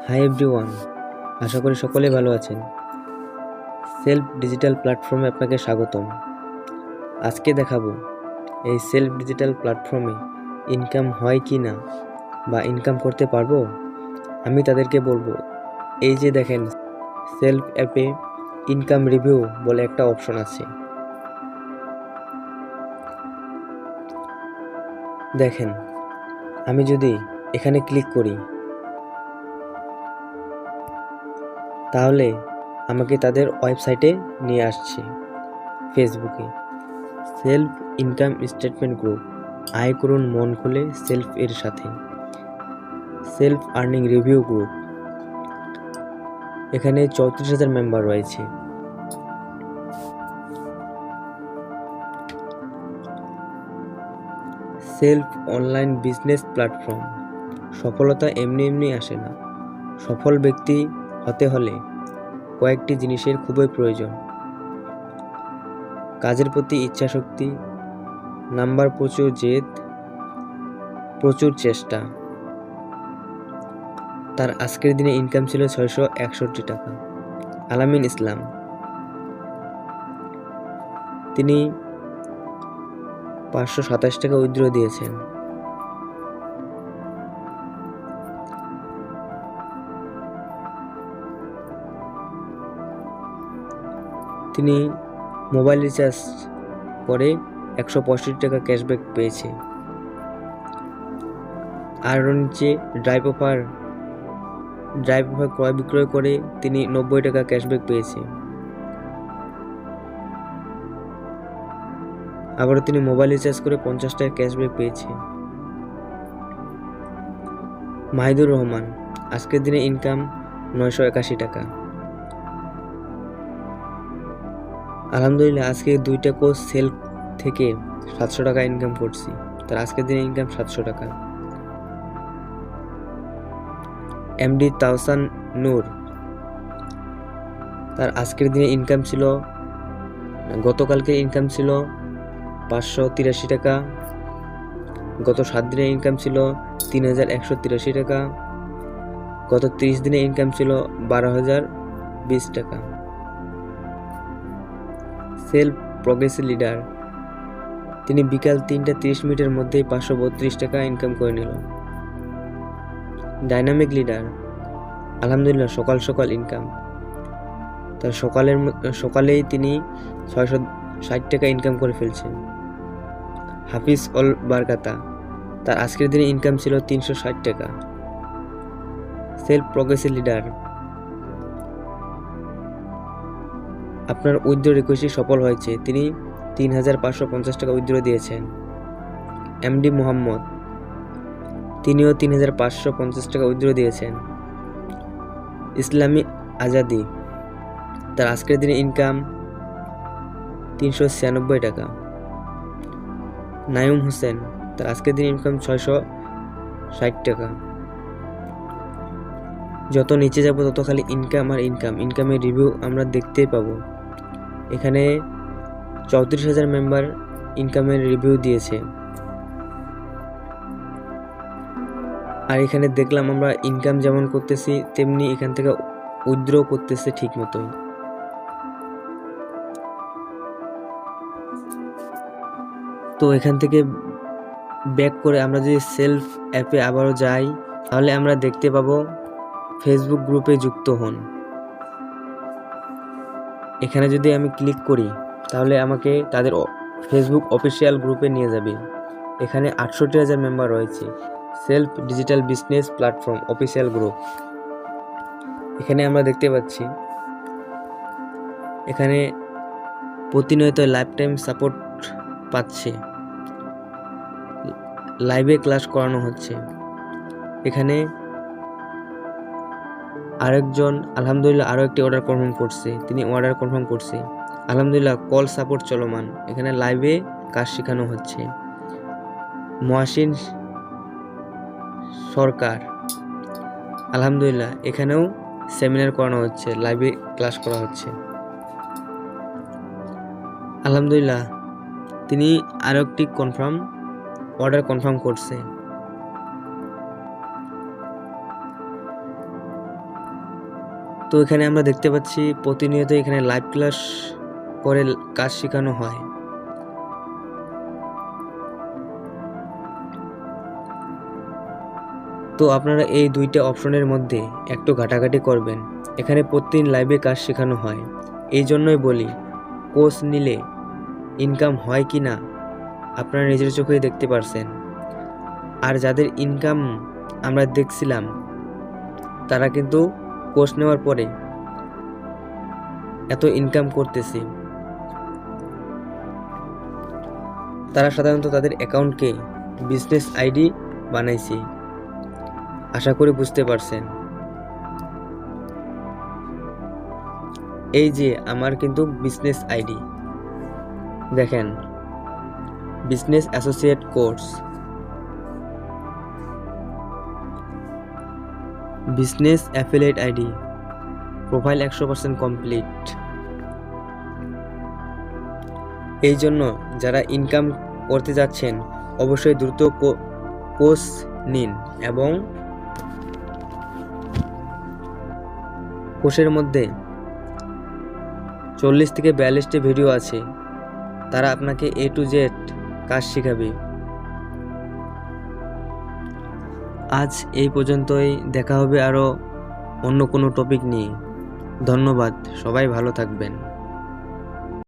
Hi everyone, আশা করি সকলেই ভালো আছেন। সেলফ ডিজিটাল প্ল্যাটফর্মে আপনাকে স্বাগতম। আজকে দেখাবো এই সেলফ ডিজিটাল প্ল্যাটফর্মে ইনকাম হয় কি না বা ইনকাম করতে পারবো। আমি তাদেরকে বলবো, এই যে দেখেন সেলফ অ্যাপে ইনকাম রিভিউ বলে একটা অপশন আছে। দেখেন, আমি যদি এখানে ক্লিক করি তাহলে আমাকে তাদের ওয়েবসাইটে নিয়ে আসছে। ফেসবুকে সেলফ ইনকাম স্টেটমেন্ট গ্রুপ, আয় করুন মন খুলে সেলফ এর সাথে। সেলফ আর্নিং রিভিউ গ্রুপ, এখানে 34,000 মেম্বার রয়েছে। সেলফ অনলাইন বিজনেস প্ল্যাটফর্ম, সফলতা এমনি এমনি আসে না। সফল ব্যক্তি হতে হলে কয়েকটি জিনিসের খুবই প্রয়োজন: কাজের প্রতি ইচ্ছাশক্তি, নাম্বার প্রচুর জেদ, প্রচুর চেষ্টা। তার আজকের দিনে ইনকাম ছিল 661 টাকা। আলামিন ইসলাম, তিনি 527 টাকা উইথড্র দিয়েছেন। তিনি মোবাইল রিচার্জ করে 165 টাকা ক্যাশব্যাক পেয়েছে। আর নিচে ড্রাইভ অফার ক্রয় বিক্রয় করে তিনি 90 টাকা ক্যাশব্যাক পেয়েছে। আবারও তিনি মোবাইল রিচার্জ করে 50 টাকা ক্যাশব্যাক পেয়েছে। মাহিদুর রহমান, আজকের দিনে ইনকাম 981 টাকা। আলহামদুলিল্লাহ, আজকে 2টা কোর্স সেল থেকে 700 টাকা ইনকাম করছি। তার আজকের দিনে ইনকাম 700 টাকা। এমডি তাওসান নূর, তার আজকের দিনে ইনকাম ছিল, গতকালকে ইনকাম ছিল 583 টাকা। গত 7 দিনে ইনকাম ছিল 3183 টাকা। গত 30 দিনে ইনকাম ছিল 12,020 টাকা। সেলফ প্রগ্রেসিভ লিডার, তিনি বিকাল 3টা 30 মিনিটের মধ্যেই 532 টাকা ইনকাম করে নিল। ডাইনামিক লিডার, আলহামদুলিল্লাহ সকাল সকাল ইনকাম। তার সকালেই তিনি 660 টাকা ইনকাম করে ফেলছেন। হাফিজ অল বারকাতা, তার আজকের দিনে ইনকাম ছিল 360 টাকা। সেলফ প্রগ্রেসিভ লিডার, আপনার উইথড্র রিকোয়েস্টটি সফল হয়েছে, তিনি 3,550 টাকা উইথড্র দিয়েছেন। এমডি মোহাম্মদ, তিনিও 3,550 টাকা উইথড্র দিয়েছেন। ইসলামী আজাদি, তার আজকের দিনে ইনকাম 396 টাকা। নাইম হোসেন, তার আজকের দিনে ইনকাম 660 টাকা। যত নিচে যাব তত খালি ইনকাম আর ইনকাম, ইনকামের রিভিউ আমরা দেখতেই পাবো। এখানে 34,000 মেম্বার ইনকামের রিভিউ দিয়েছে। আর এখানে দেখলাম আমরা ইনকাম যেমন করতেছি তেমনি এখান থেকে উইথড্র করতেছে ঠিক মতোই। তো এখান থেকে ব্যাক করে আমরা যদি সেলফ অ্যাপে আবারও যাই তাহলে আমরা দেখতে পাবো ফেসবুক গ্রুপে যুক্ত হন। এখানে যদি আমি ক্লিক করি তাহলে আমাকে তাদের ফেসবুক অফিসিয়াল গ্রুপে নিয়ে যাবে। এখানে 68,000 মেম্বার রয়েছে। Self digital business platform official group, এখানে আমরা দেখতে পাচ্ছি এখানে প্রতিনিয়ত লাইফ টাইম সাপোর্ট পাচ্ছে, লাইভে ক্লাস করানো হচ্ছে। এখানে আরেকজন আলহামদুলিল্লাহ আরও একটি অর্ডার কনফার্ম করছে, তিনি অর্ডার কনফার্ম করছে। আলহামদুলিল্লাহ কল সাপোর্ট চলমান, এখানে লাইভে কাজ শেখানো হচ্ছে। মহাসিন সরকার, আলহামদুলিল্লাহ এখানেও সেমিনার করানো হচ্ছে, লাইভে ক্লাস করা হচ্ছে। আলহামদুলিল্লাহ তিনি আরও একটি অর্ডার কনফার্ম করছে। তো এখানে আমরা দেখতে পাচ্ছি প্রতিনিয়ত এখানে লাইভ ক্লাস করে কাজ শেখানো হয়। তো আপনারা এই দুইটা অপশনের মধ্যে একটু ঘাটাঘাটি করবেন। এখানে প্রতিদিন লাইভে কাজ শেখানো হয়, এই জন্যই বলি কোর্স নিলে ইনকাম হয় কি না আপনারা নিজের চোখেই দেখতে পারছেন। আর যাদের ইনকাম আমরা দেখছিলাম তারা কিন্তু কোর্স নেওয়ার পরে এত ইনকাম করতেছে। তারা সাধারণত তাদের অ্যাকাউন্টকে বিজনেস আইডি বানাইছে। আশা করি বুঝতে পারছেন। এই যে আমার কিন্তু বিজনেস আইডি দেখেন, business associate course, business affiliate ID, profile 100% complete. এই জন্য যারা ইনকাম করতে যাচ্ছেন অবশ্যই দ্রুত কোর্স নিন, এবং কোর্সের মধ্যে 40 থেকে 42টি ভিডিও আছে, তারা আপনাকে A to Z কাজ শেখাবে। আজ এই পর্যন্তই, দেখা হবে আরও অন্য কোনো টপিক নিয়ে। ধন্যবাদ, সবাই ভালো থাকবেন।